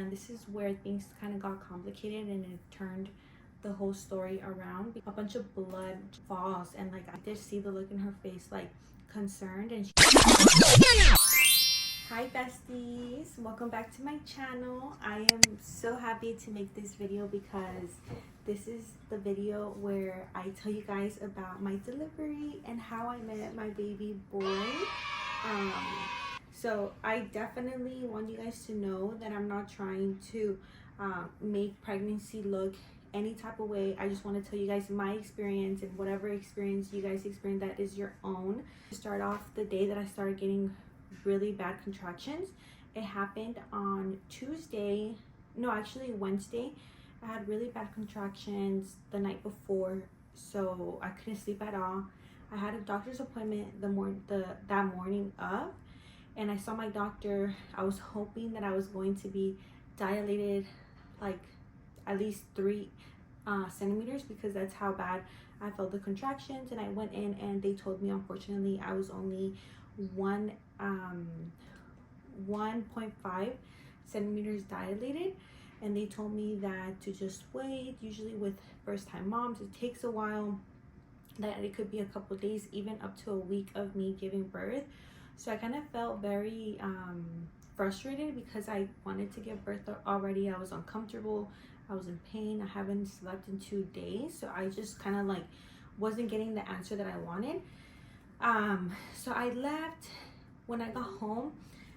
And this is where things kind of got complicated and it turned the whole story around. A bunch of blood falls, and like I did see the look in her face, like concerned, and hi besties, welcome back to my channel. I am so happy to make this video because this is the video where I tell you guys about my delivery and how I met my baby boy. So I definitely want you guys to know that I'm not trying to make pregnancy look any type of way. I just want to tell you guys my experience, and whatever experience you guys experience, that is your own. To start off, the day that I started getting really bad contractions, it happened on Tuesday, no, actually Wednesday. I had really bad contractions the night before, so I couldn't sleep at all. I had a doctor's appointment that morning of, and I saw my doctor. I was hoping that I was going to be dilated like at least 3 centimeters, because that's how bad I felt the contractions. And I went in and they told me, unfortunately, I was only 1.5 centimeters dilated, and they told me that to just wait. Usually with first-time moms, it takes a while, that it could be a couple days, even up to a week of me giving birth. So I kind of felt very frustrated because I wanted to give birth already. I was uncomfortable, I was in pain, I haven't slept in 2 days, so I just kind of like wasn't getting the answer that I wanted. So I left. When I got home,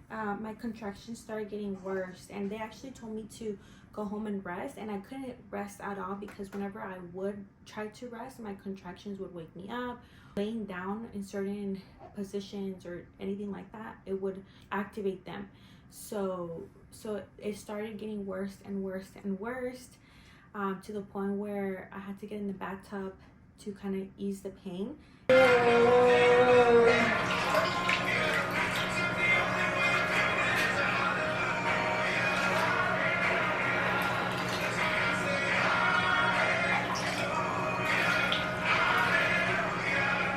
my contractions started getting worse, and they actually told me to go home and rest, and I couldn't rest at all because whenever I would try to rest, my contractions would wake me up. Laying down in certain positions or anything like that, it would activate them. So it started getting worse and worse and worse, to the point where I had to get in the bathtub to kind of ease the pain.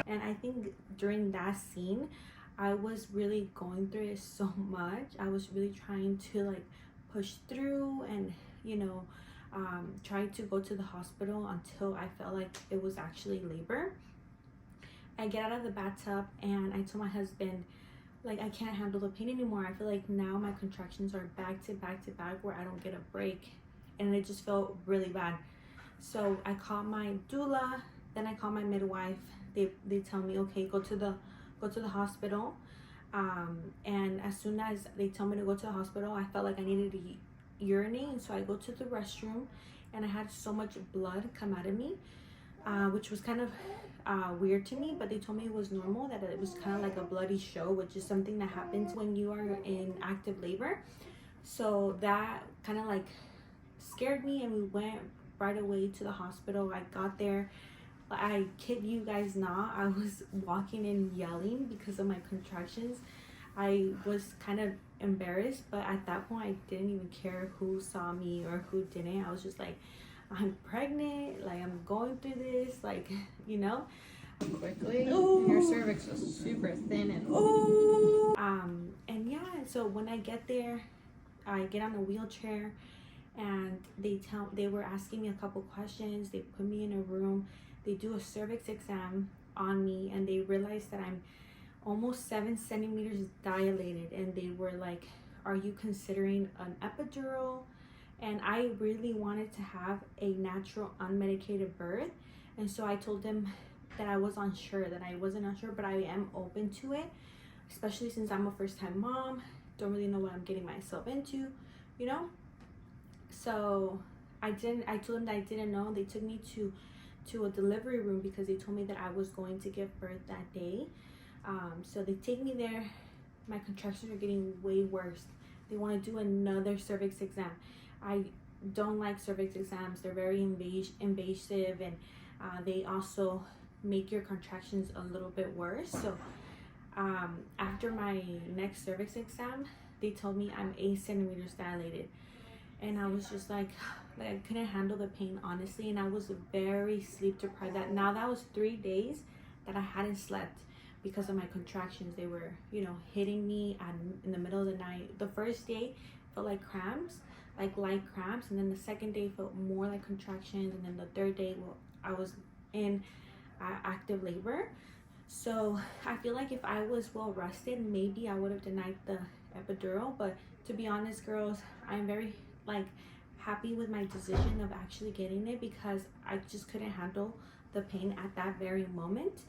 And I think during that scene, I was really going through it so much. I was really trying to like push through and, you know, try to go to the hospital until I felt like it was actually labor. I get out of the bathtub and I told my husband, like, I can't handle the pain anymore. I feel like now my contractions are back to back to back where I don't get a break, and it just felt really bad. So I called my doula, then I called my midwife. They tell me, okay, go to the hospital. And as soon as they tell me to go to the hospital, I felt like I needed to urinate, and so I go to the restroom, and I had so much blood come out of me, which was kind of weird to me, but they told me it was normal, that it was kind of like a bloody show, which is something that happens when you are in active labor. So that kind of like scared me, and we went right away to the hospital. I got there, I kid you guys not, I was walking and yelling because of my contractions. I was kind of embarrassed, but at that point I didn't even care who saw me or who didn't. I was just like, I'm pregnant, like I'm going through this, like, you know. Quickly. Ooh. Your cervix was super thin and and yeah, so when I get there, I get on a wheelchair, and they were asking me a couple questions. They put me in a room, they do a cervix exam on me, and they realized that I'm almost 7 centimeters dilated, and they were like, are you considering an epidural? And I really wanted to have a natural unmedicated birth, and so I told them that I was unsure, that I wasn't unsure, but I am open to it, especially since I'm a first-time mom, don't really know what I'm getting myself into, you know. So I told them that I didn't know. They took me to a delivery room because they told me that I was going to give birth that day. So they take me there. My contractions are getting way worse. They want to do another cervix exam. I don't like cervix exams. They're very invasive, and they also make your contractions a little bit worse. So after my next cervix exam, they told me I'm 8 centimeters dilated, and I was just like I couldn't handle the pain, honestly, and I was very sleep deprived. That was 3 days that I hadn't slept because of my contractions. They were, you know, hitting me in the middle of the night. The first day felt like cramps. like light cramps, and then the second day felt more like contractions, and then the third day, well, I was in active labor. So I feel like if I was well rested, maybe I would have denied the epidural. But to be honest, girls, I'm very like happy with my decision of actually getting it, because I just couldn't handle the pain at that very moment.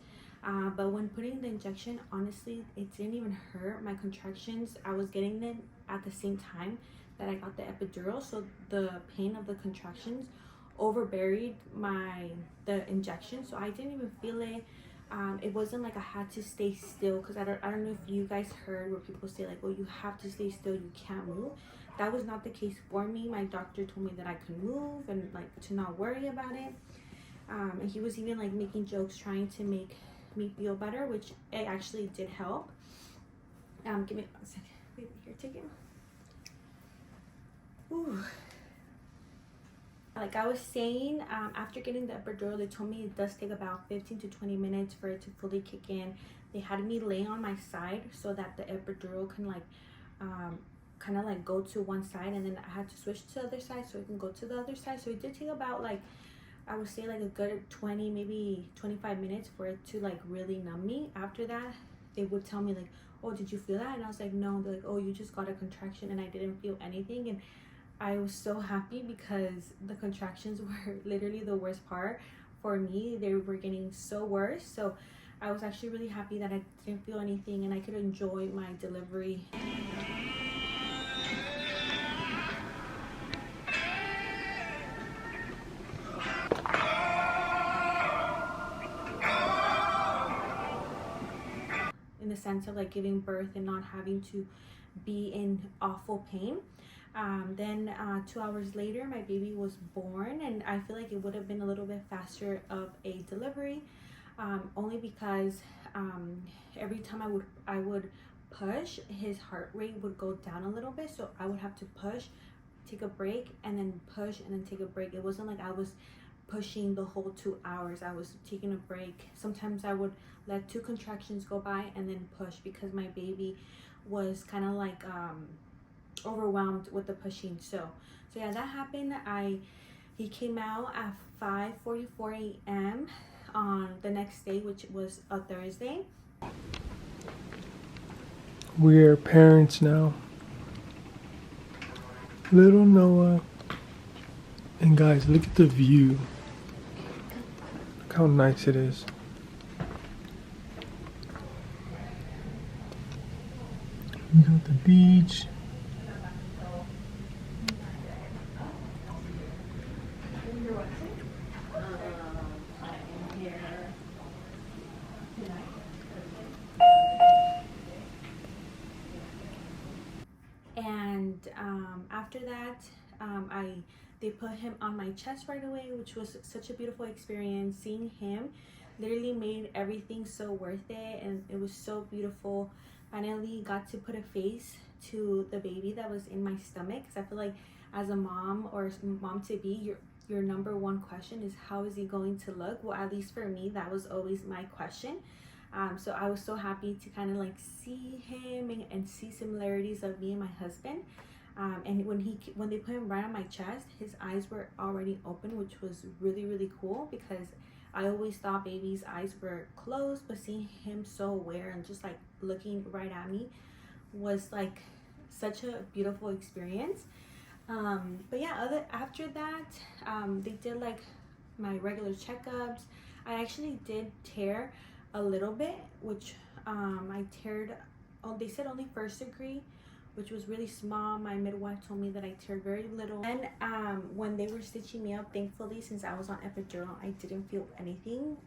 But when putting the injection, honestly, it didn't even hurt. My contractions, I was getting them at the same time that I got the epidural, so the pain of the contractions overburied the injection, so I didn't even feel it. It wasn't like I had to stay still, because I don't know if you guys heard where people say like, oh, you have to stay still, you can't move. That was not the case for me. My doctor told me that I could move and like to not worry about it. And he was even like making jokes trying to make me feel better, which it actually did help. Give me 1 second. Wait, here, take it. Ooh. Like I was saying, after getting the epidural, they told me it does take about 15 to 20 minutes for it to fully kick in. They had me lay on my side so that the epidural can like kind of like go to one side, and then I had to switch to the other side so it can go to the other side. So it did take about like, I would say like a good 20, maybe 25 minutes for it to like really numb me. After that, they would tell me like, oh, did you feel that? And I was like, no. They're like, oh, you just got a contraction, and I didn't feel anything. And I was so happy, because the contractions were literally the worst part for me. They were getting so worse. So I was actually really happy that I didn't feel anything and I could enjoy my delivery. In the sense of like giving birth and not having to be in awful pain. Then 2 hours later, my baby was born, and I feel like it would have been a little bit faster of a delivery, only because every time I would push, his heart rate would go down a little bit. So I would have to push, take a break, and then push, and then take a break. It wasn't like I was pushing the whole 2 hours. I was taking a break. Sometimes I would let 2 contractions go by and then push, because my baby was kind of like overwhelmed with the pushing. So yeah, that happened. He came out at 5:44 a.m. on the next day, which was a Thursday. We're parents now. Little Noah. And guys, look at the view. Look how nice it is. We got the beach. And after that, they put him on my chest right away, which was such a beautiful experience. Seeing him literally made everything so worth it, and it was so beautiful. Finally got to put a face to the baby that was in my stomach, because I feel like as a mom or mom to be, your number one question is, how is he going to look? Well, at least for me, that was always my question. So I was so happy to kind of like see him and see similarities of me and my husband. And when they put him right on my chest, his eyes were already open, which was really, really cool, because I always thought baby's eyes were closed, but seeing him so aware and just like looking right at me was like such a beautiful experience. But yeah, after that, they did like my regular checkups. I actually did tear a little bit, which I teared, they said only 1st degree, which was really small. My midwife told me that I teared very little. And when they were stitching me up, thankfully, since I was on epidural, I didn't feel anything,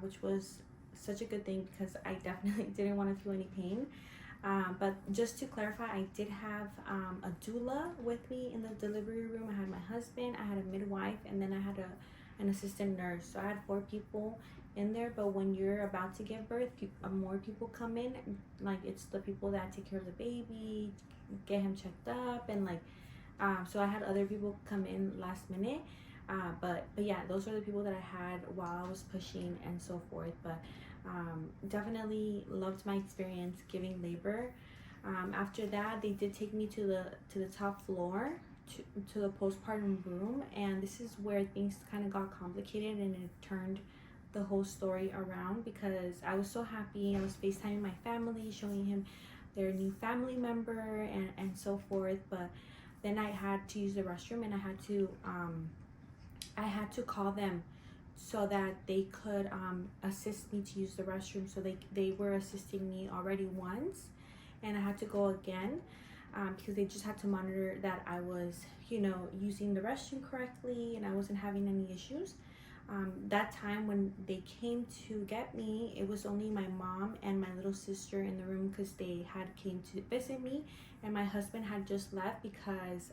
which was such a good thing, because I definitely didn't want to feel any pain. But just to clarify, I did have a doula with me in the delivery room. I had my husband, I had a midwife, and then I had an assistant nurse. So I had 4 people in there. But when you're about to give birth, more people come in. Like, it's the people that take care of the baby, get him checked up, and like so I had other people come in last minute. But yeah, those are the people that I had while I was pushing and so forth. But definitely loved my experience giving labor. After that, they did take me to the top floor to the postpartum room, and this is where things kind of got complicated, and it turned the whole story around because I was so happy. I was FaceTiming my family, showing him their new family member and so forth. But then I had to use the restroom, and I had to call them so that they could assist me to use the restroom. So they were assisting me already once, and I had to go again because they just had to monitor that I was, you know, using the restroom correctly and I wasn't having any issues. That time when they came to get me, it was only my mom and my little sister in the room because they had came to visit me, and my husband had just left because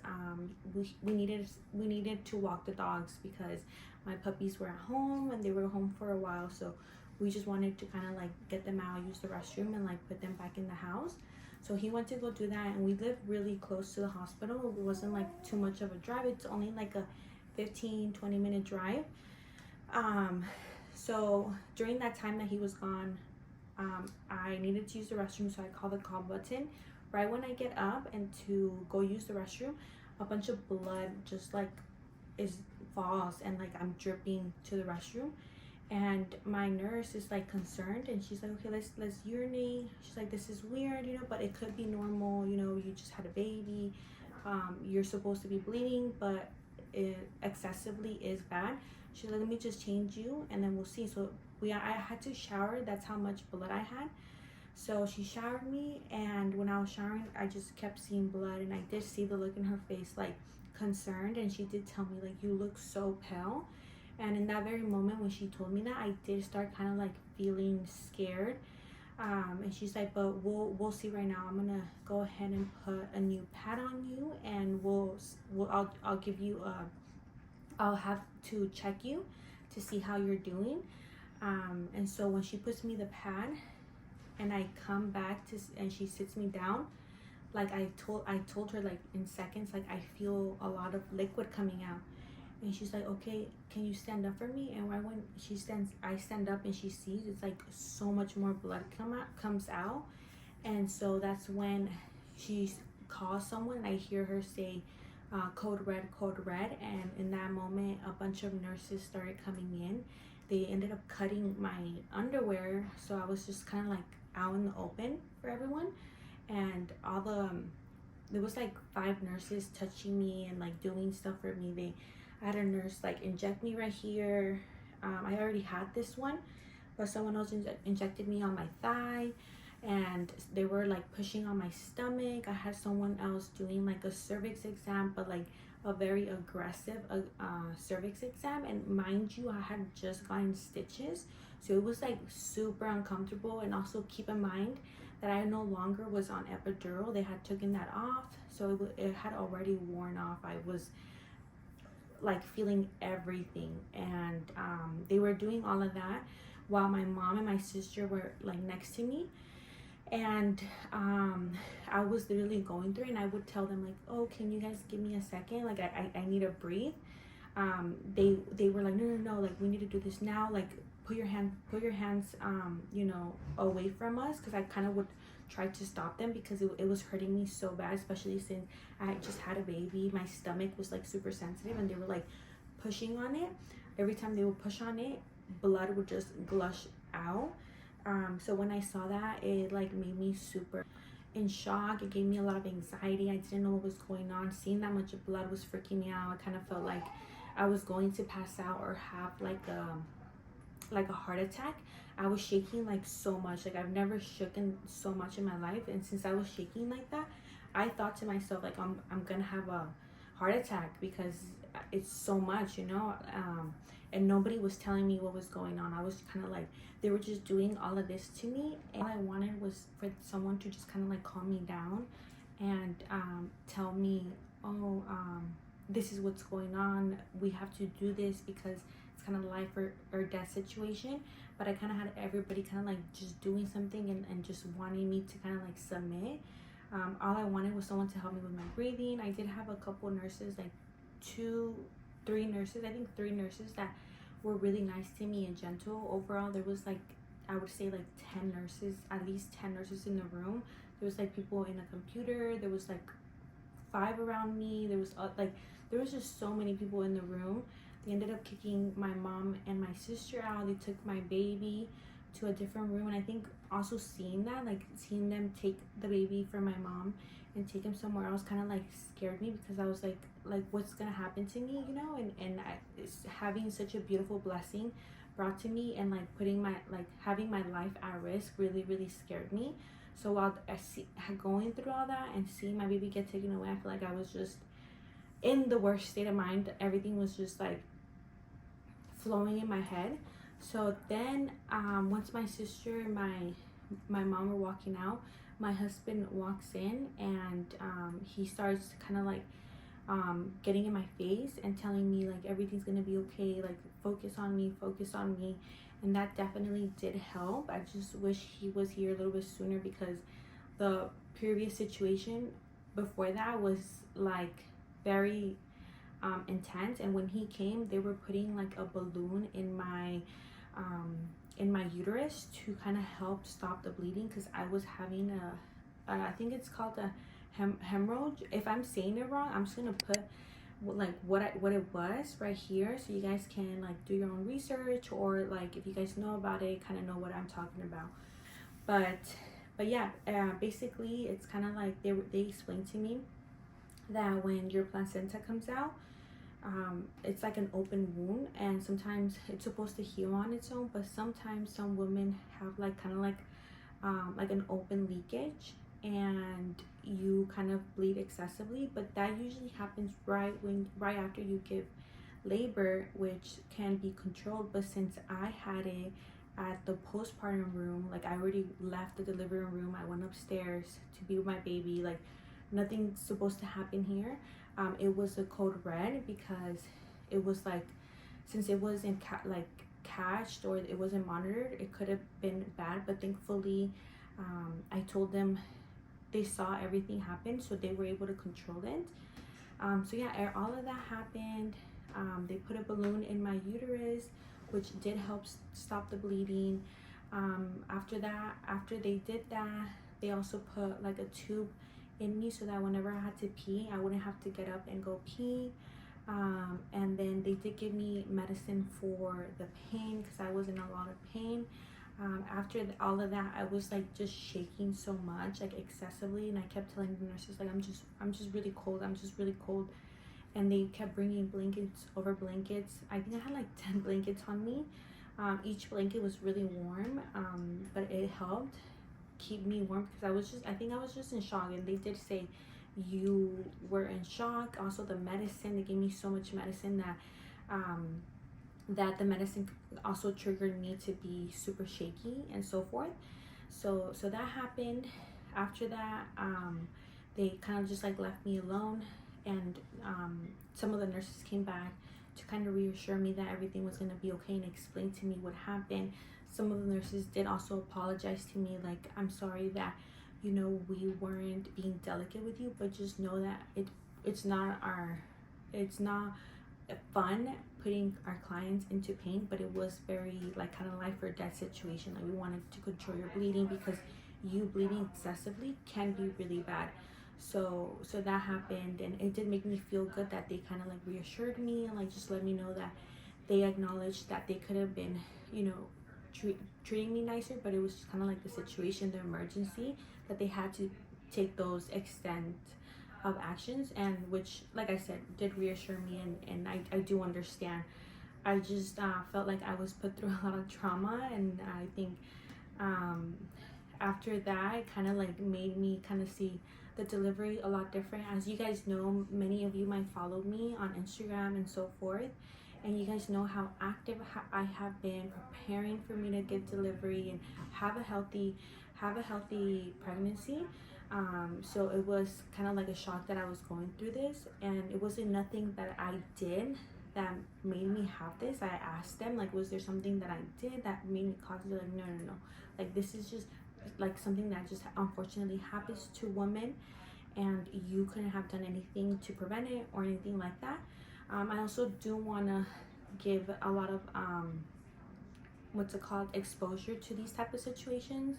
we needed to walk the dogs because my puppies were at home and they were home for a while, so we just wanted to kind of like get them out, use the restroom, and like put them back in the house. So he went to go do that, and we lived really close to the hospital. It wasn't like too much of a drive. It's only like a 15-20 minute drive. So during that time that he was gone, I needed to use the restroom, so I called the call button. Right when I get up and to go use the restroom, a bunch of blood just like falls, and like I'm dripping to the restroom, and my nurse is like concerned, and she's like, okay, let's urinate. She's like, this is weird, you know, but it could be normal, you know, you just had a baby, you're supposed to be bleeding, but it excessively is bad. She's like, let me just change you and then we'll see. So I had to shower. That's how much blood I had. So she showered me, and when I was showering, I just kept seeing blood, and I did see the look in her face, like concerned, and she did tell me like, you look so pale. And in that very moment when she told me that, I did start kind of like feeling scared. And she's like, but we'll see right now. I'm gonna go ahead and put a new pad on you, and I'll give you I'll have to check you to see how you're doing. And so when she puts me the pad and I come back and she sits me down, like I told her like in seconds, like I feel a lot of liquid coming out. And she's like, okay, can you stand up for me? And right when I stand up, and she sees it's like so much more blood comes out. And so that's when she calls someone, and I hear her say, code red, and in that moment a bunch of nurses started coming in. They ended up cutting my underwear, so I was just kind of like out in the open for everyone, and there was like 5 nurses touching me and like doing stuff for me. I had a nurse like inject me right here. I already had this one, but someone else injected me on my thigh, and they were like pushing on my stomach. I had someone else doing like a cervix exam, but like a very aggressive cervix exam, and mind you, I had just gotten stitches, so it was like super uncomfortable. And also keep in mind that I no longer was on epidural. They had taken that off, so it had already worn off. I was like feeling everything, and they were doing all of that while my mom and my sister were like next to me. And I was literally going through, and I would tell them like, oh, can you guys give me a second, like I need to breathe. They were like, no, like we need to do this now, like put your hands you know, away from us, because I kind of would try to stop them because it was hurting me so bad, especially since I just had a baby. My stomach was like super sensitive, and they were like pushing on it. Every time they would push on it, blood would just gush out. So when I saw that, it like made me super in shock. It gave me a lot of anxiety. I didn't know what was going on. Seeing that much blood was freaking me out. I kind of felt like I was going to pass out or have like a heart attack. I was shaking like so much. Like I've never shaken so much in my life, and since I was shaking like that, I thought to myself like I'm gonna have a heart attack because it's so much, you know. And nobody was telling me what was going on. I was kind of like, they were just doing all of this to me, and all I wanted was for someone to just kind of like calm me down and tell me, oh, this is what's going on, we have to do this because it's kind of life or death situation. But I kind of had everybody kind of like just doing something and just wanting me to kind of like submit. All I wanted was someone to help me with my breathing. I did have a couple nurses, like 3 nurses, I think 3 nurses that were really nice to me and gentle. Overall, there was like, I would say like 10 nurses, at least 10 nurses in the room. There was like people in a computer. There was like 5 around me. There was there was just so many people in the room. They ended up kicking my mom and my sister out. They took my baby to a different room, and I think also seeing them take the baby from my mom and take him somewhere else kind of like scared me, because I was like what's gonna happen to me, you know? And it's having such a beautiful blessing brought to me, and like putting my having my life at risk really scared me. So while going through all that and seeing my baby get taken away, I feel like I was just in the worst state of mind. Everything was just like flowing in my head. So then once my sister and my mom were walking out, my husband walks in, and he starts kind of like getting in my face and telling me like everything's gonna be okay, like focus on me. And that definitely did help. I just wish he was here a little bit sooner, because the previous situation before that was like very intense. And when he came, they were putting like a balloon in my uterus to kind of help stop the bleeding, because I was having I think it's called a hemorrhage. If I'm saying it wrong, I'm just gonna put like what it was right here, so you guys can like do your own research, or like if you guys know about it, kind of know what I'm talking about. But yeah, basically it's kind of like they explained to me that when your placenta comes out, it's like an open wound, and sometimes it's supposed to heal on its own, but sometimes some women have like kind of like an open leakage, and you kind of bleed excessively. But that usually happens right after you give labor, which can be controlled. But since I had it at the postpartum room, like I already left the delivery room, I went upstairs to be with my baby, like nothing's supposed to happen here. It was a code red, because it was like, since it wasn't catched or it wasn't monitored, it could have been bad. But thankfully I told them, they saw everything happen, so they were able to control it. So yeah, all of that happened. They put a balloon in my uterus, which did help stop the bleeding. After they did that, they also put like a tube in me, so that whenever I had to pee, I wouldn't have to get up and go pee. And then they did give me medicine for the pain, because I was in a lot of pain. After all of that, I was like just shaking so much, like excessively, and I kept telling the nurses like I'm just really cold. And they kept bringing blankets over blankets. I think I had like 10 blankets on me. Each blanket was really warm, but it helped keep me warm, because I think I was just in shock. And they did say you were in shock. Also the medicine, they gave me so much medicine that the medicine also triggered me to be super shaky and so forth. So that happened. After that, they kind of just like left me alone, and some of the nurses came back to kind of reassure me that everything was going to be okay and explain to me what happened. Some of the nurses did also apologize to me, like, I'm sorry that, you know, we weren't being delicate with you, but just know that it's not fun putting our clients into pain, but it was very like kind of life or death situation. Like, we wanted to control your bleeding, because you bleeding excessively can be really bad. So that happened, and it did make me feel good that they kind of like reassured me, and like just let me know that they acknowledged that they could have been, you know, treating me nicer, but it was just kind of like the situation, the emergency, that they had to take those extent of actions, and which, like I said, did reassure me, and I do understand. I just felt like I was put through a lot of trauma, and I think after that, it kind of like made me kind of see the delivery a lot different. As you guys know, many of you might follow me on Instagram and so forth, and you guys know how active I have been preparing for me to get delivery and have a healthy pregnancy. So it was kind of like a shock that I was going through this, and it wasn't nothing that I did that made me have this. I asked them, like, was there something that I did that made me cause it? Like, no. Like, this is just like something that just unfortunately happens to women, and you couldn't have done anything to prevent it or anything like that. I also do want to give a lot of exposure to these type of situations.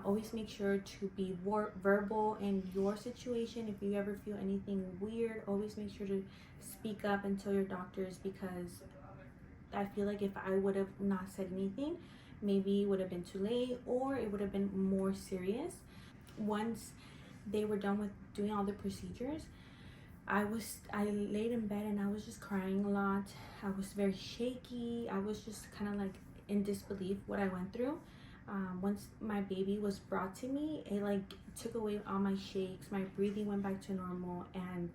Always make sure to be verbal in your situation. If you ever feel anything weird, always make sure to speak up and tell your doctors, because I feel like if I would have not said anything, maybe it would have been too late, or it would have been more serious. Once they were done with doing all the procedures, I laid in bed and I was just crying a lot. I was very shaky. I was just kind of like in disbelief what I went through. Once my baby was brought to me, it like took away all my shakes. My breathing went back to normal, and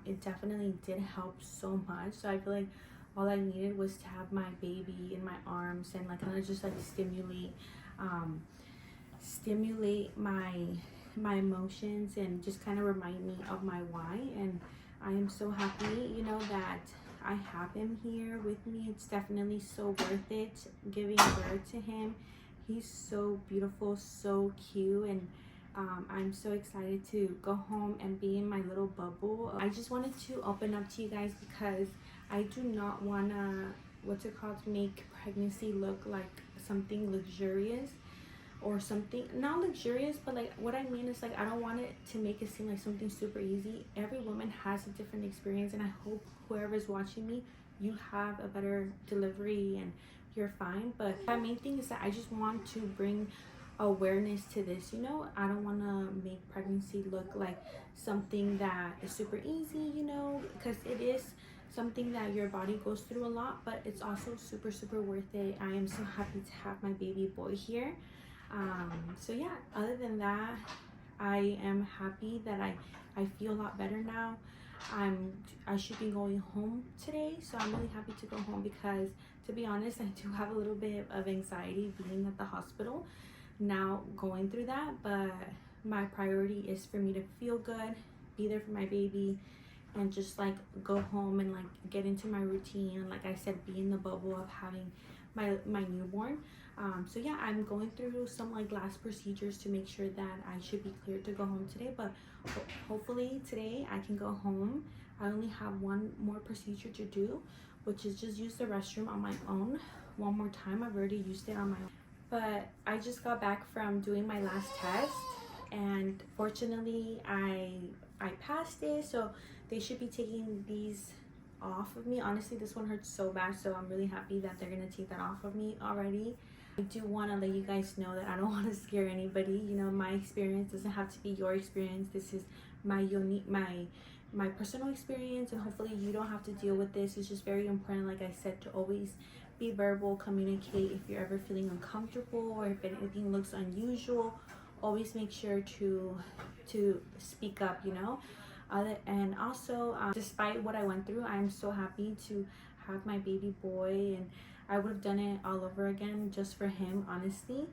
it definitely did help so much. So I feel like all I needed was to have my baby in my arms and like kind of just like stimulate my emotions and just kind of remind me of my why. And I am so happy, you know, that I have him here with me. It's definitely so worth it giving birth to him. He's so beautiful, so cute, and I'm so excited to go home and be in my little bubble. I just wanted to open up to you guys because I do not want to make pregnancy look like something luxurious or something, not luxurious, but like what I mean is like I don't want it to make it seem like something super easy. Every woman has a different experience, and I hope whoever's watching me, you have a better delivery and you're fine. But my main thing is that I just want to bring awareness to this, you know. I don't want to make pregnancy look like something that is super easy, you know, because it is something that your body goes through a lot, but it's also super worth it. I am so happy to have my baby boy here. So yeah, other than that, I am happy that I feel a lot better now. I should be going home today, so I'm really happy to go home because, to be honest, I do have a little bit of anxiety being at the hospital now, going through that. But my priority is for me to feel good, be there for my baby, and just like go home and like get into my routine, like I said, be in the bubble of having my newborn. So yeah, I'm going through some like last procedures to make sure that I should be cleared to go home today, but hopefully today I can go home. I only have one more procedure to do, which is just use the restroom on my own one more time. I've already used it on my own, but I just got back from doing my last test, and fortunately I passed it, so they should be taking these off of me. Honestly, this one hurts so bad, so I'm really happy that they're gonna take that off of me already. I do want to let you guys know that I don't want to scare anybody. You know, my experience doesn't have to be your experience. This is my unique, my personal experience, and hopefully you don't have to deal with this. It's just very important, like I said, to always be verbal, communicate if you're ever feeling uncomfortable or if anything looks unusual. Always make sure to speak up, you know. And also, despite what I went through, I'm so happy to have my baby boy, and I would have done it all over again just for him, honestly.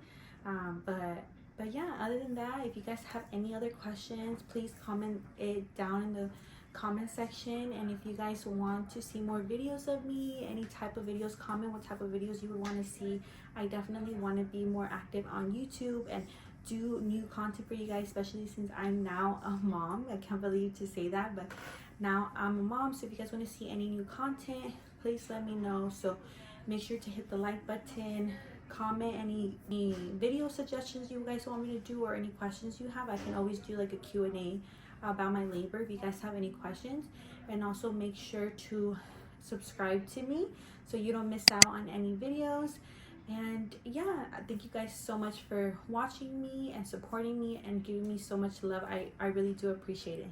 But yeah, other than that, if you guys have any other questions, please comment it down in the comment section. And if you guys want to see more videos of me, any type of videos, comment what type of videos you would want to see. I definitely want to be more active on YouTube and do new content for you guys, especially since I'm now a mom. I can't believe to say that, but now I'm a mom. So if you guys want to see any new content, please let me know. So make sure to hit the like button, comment any video suggestions you guys want me to do, or any questions you have. I can always do like a Q&A about my labor if you guys have any questions. And also make sure to subscribe to me so you don't miss out on any videos. And yeah, thank you guys so much for watching me and supporting me and giving me so much love. I really do appreciate it.